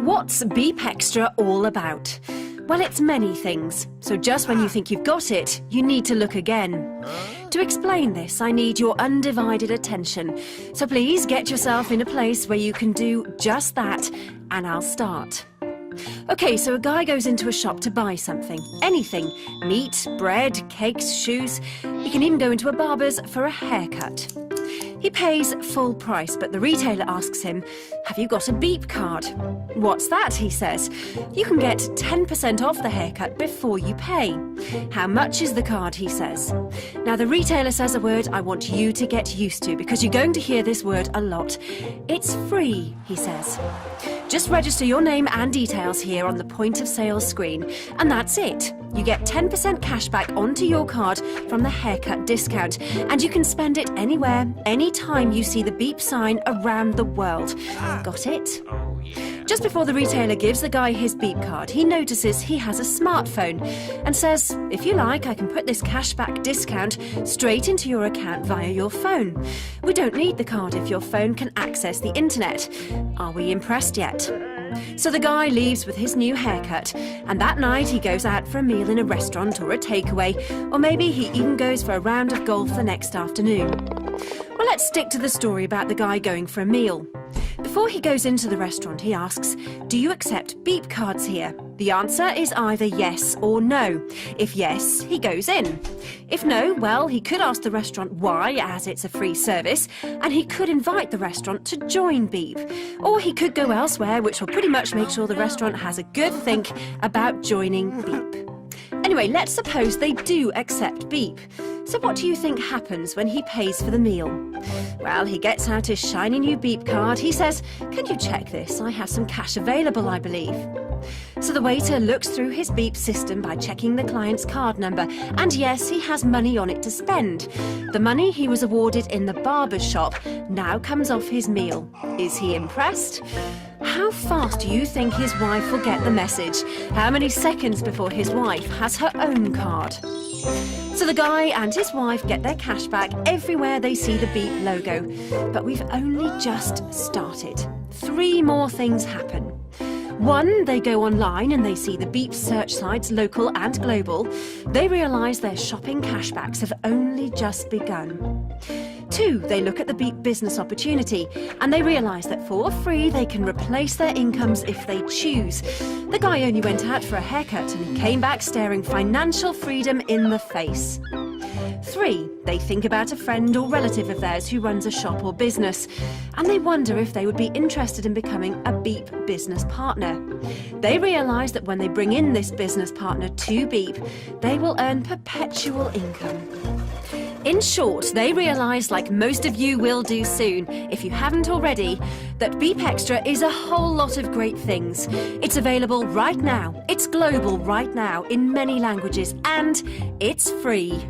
What's Beep Extra all about? Well, it's many things, so just when you think you've got it, you need to look again. To explain this, I need your undivided attention, so please get yourself in a place where you can do just that, and I'll start. Okay, so a guy goes into a shop to buy something, anything, meat, bread, cakes, shoes. He can even go into a barber's for a haircut. He pays full price, but the retailer asks him, "Have you got a Beep card?" "What's that?" he says. "You can get 10% off the haircut before you pay." "How much is the card?" he says. Now the retailer says a word I want you to get used to because you're going to hear this word a lot. "It's free," he says. "Just register your name and details here on the point of sale screen, and that's it. You get 10% cash back onto your card from the haircut discount, and you can spend it anywhere, anytime you see the Beep sign around the world." Got it? Just before the retailer gives the guy his Beep card, he notices he has a smartphone and says, "If you like, I can put this cashback discount straight into your account via your phone. We don't need the card if your phone can access the internet." Are we impressed yet? So the guy leaves with his new haircut, and that night he goes out for a meal in a restaurant or a takeaway, or maybe he even goes for a round of golf the next afternoon. Well, let's stick to the story about the guy going for a meal. Before he goes into the restaurant, he asks, "Do you accept Beep cards here?" The answer is either yes or no. If yes, he goes in. If no, well, he could ask the restaurant why, as it's a free service, and he could invite the restaurant to join Beep. Or he could go elsewhere, which will pretty much make sure the restaurant has a good think about joining Beep. Anyway, let's suppose they do accept Beep. So what do you think happens when he pays for the meal? Well, he gets out his shiny new Beep card. He says, "Can you check this? I have some cash available, I believe." So the waiter looks through his Beep system by checking the client's card number, and yes, he has money on it to spend. The money he was awarded in the barber's shop now comes off his meal. Is he impressed? How fast do you think his wife will get the message? How many seconds before his wife has her own card? So the guy and his wife get their cash back everywhere they see the Beep logo. But we've only just started. 3 more things happen. 1, they go online and they see the Beep search sites, local and global. They realise their shopping cashbacks have only just begun. 2, they look at the Beep business opportunity and they realise that for free they can replace their incomes if they choose. The guy only went out for a haircut and he came back staring financial freedom in the face. 3, they think about a friend or relative of theirs who runs a shop or business, and they wonder if they would be interested in becoming a Beep business partner. They realise that when they bring in this business partner to Beep, they will earn perpetual income. In short, they realise, like most of you will do soon, if you haven't already, that Beep Extra is a whole lot of great things. It's available right now, it's global right now in many languages, and it's free.